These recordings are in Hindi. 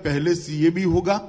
पहले सीए भी होगा,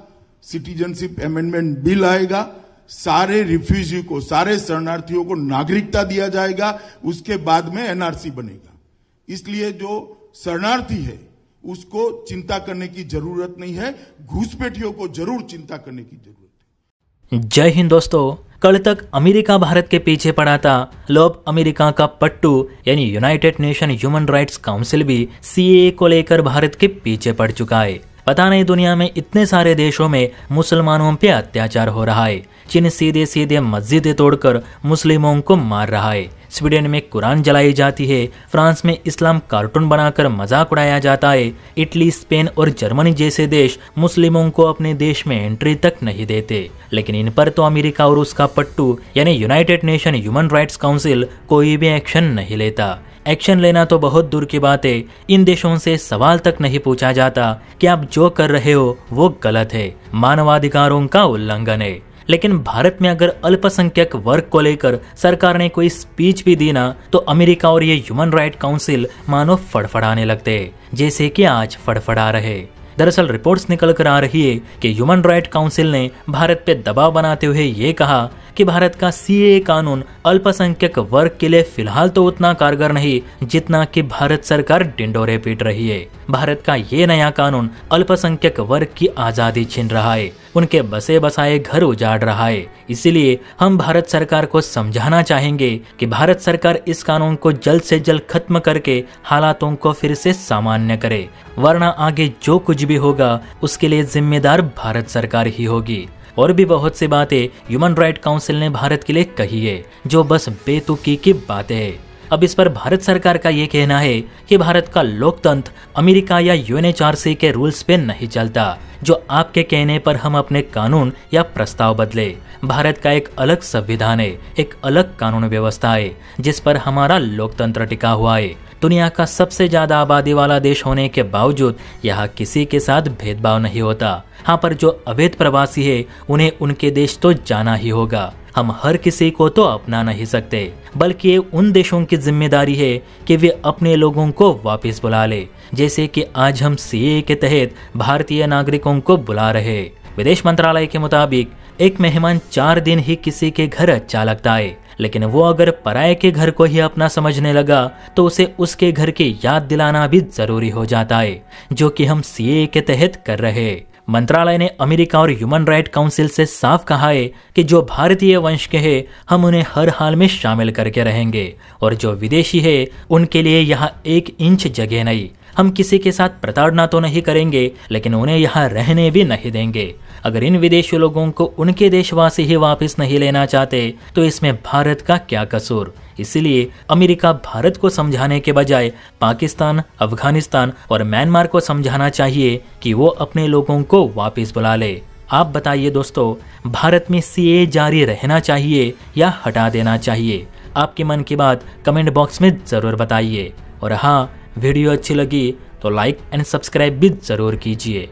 सिटीजनशिप अमेंडमेंट बिल आएगा, सारे रिफ्यूजी को, सारे शरणार्थियों को नागरिकता दिया जाएगा, उसके बाद में एनआरसी बनेगा। इसलिए जो शरणार्थी है उसको चिंता करने की जरूरत नहीं है, घुसपैठियों को जरूर चिंता करने की जरूरत है। जय हिंद दोस्तों। कल तक अमेरिका भारत के पीछे पड़ा था, लो अब अमेरिका का पट्टू यानी United nation human rights council भी सीएए को लेकर भारत के पीछे पड़ चुका है। पता नहीं दुनिया में इतने सारे देशों में मुसलमानों पे अत्याचार हो रहा है। चीन सीधे सीधे मस्जिदें तोड़कर मुस्लिमों को मार रहा है। स्वीडन में कुरान जलाई जाती है। फ्रांस में इस्लाम कार्टून बनाकर मजाक उड़ाया जाता है। इटली, स्पेन और जर्मनी जैसे देश मुस्लिमों को अपने देश में एंट्री तक नहीं देते। लेकिन इन पर तो अमेरिका और उसका पट्टू यानी United nation human rights council कोई भी एक्शन नहीं लेता। एक्शन लेना तो बहुत दूर की बात है, इन देशों से सवाल तक नहीं पूछा जाता कि आप जो कर रहे हो वो गलत है, मानवाधिकारों का उल्लंघन है। लेकिन भारत में अगर अल्पसंख्यक वर्ग को लेकर सरकार ने कोई स्पीच भी दी ना, तो अमेरिका और ये ह्यूमन राइट काउंसिल मानो फड़फड़ाने लगते, जैसे कि आज फड़फड़ा रहे। दरअसल रिपोर्ट्स निकल कर आ रही है कि ह्यूमन राइट काउंसिल ने भारत पे दबाव बनाते हुए ये कहा कि भारत का सीएए कानून अल्पसंख्यक वर्ग के लिए फिलहाल तो उतना कारगर नहीं जितना कि भारत सरकार डिंडोरे पीट रही है। भारत का ये नया कानून अल्पसंख्यक वर्ग की आजादी छीन रहा है, उनके बसे बसाए घर उजाड़ रहा है। इसीलिए हम भारत सरकार को समझाना चाहेंगे कि भारत सरकार इस कानून को जल्द से जल्द खत्म करके हालातों को फिर से सामान्य करे, वरना आगे जो कुछ भी होगा उसके लिए जिम्मेदार भारत सरकार ही होगी। और भी बहुत सी बातें ह्यूमन राइट काउंसिल ने भारत के लिए कही है जो बस बेतुकी की बातें हैं। अब इस पर भारत सरकार का ये कहना है कि भारत का लोकतंत्र अमेरिका या यूएनएचआरसी के रूल्स पे नहीं चलता, जो आपके कहने पर हम अपने कानून या प्रस्ताव बदले। भारत का एक अलग संविधान है, एक अलग कानून व्यवस्था है जिस पर हमारा लोकतंत्र टिका हुआ है। दुनिया का सबसे ज्यादा आबादी वाला देश होने के बावजूद यहाँ किसी के साथ भेदभाव नहीं होता। हाँ, पर जो अवैध प्रवासी है उन्हें उनके देश तो जाना ही होगा। हम हर किसी को तो अपना नहीं सकते, बल्कि ये उन देशों की जिम्मेदारी है कि वे अपने लोगों को वापस बुला ले, जैसे कि आज हम सीएए के तहत भारतीय नागरिकों को बुला रहे। विदेश मंत्रालय के मुताबिक एक मेहमान 4 दिन ही किसी के घर अच्छा लगता है, लेकिन वो अगर पराये के घर को ही अपना समझने लगा तो उसे उसके घर की याद दिलाना भी जरूरी हो जाता है, जो कि हम सीएए के तहत कर रहे हैं। मंत्रालय ने अमेरिका और ह्यूमन राइट काउंसिल से साफ कहा है कि जो भारतीय वंश के हैं हम उन्हें हर हाल में शामिल करके रहेंगे, और जो विदेशी है उनके लिए यहाँ 1 इंच जगह नहीं। हम किसी के साथ प्रताड़ना तो नहीं करेंगे, लेकिन उन्हें यहाँ रहने भी नहीं देंगे। अगर इन विदेशी लोगों को उनके देशवासी ही वापस नहीं लेना चाहते तो इसमें भारत का क्या कसूर। इसलिए अमेरिका भारत को समझाने के बजाय पाकिस्तान, अफगानिस्तान और म्यांमार को समझाना चाहिए कि वो अपने लोगों को वापस बुला ले। आप बताइए दोस्तों, भारत में सीएए जारी रहना चाहिए या हटा देना चाहिए? आपके मन की बात कमेंट बॉक्स में जरूर बताइए। और हाँ, वीडियो अच्छी लगी तो लाइक एंड सब्सक्राइब भी जरूर कीजिए।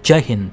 जय हिंद।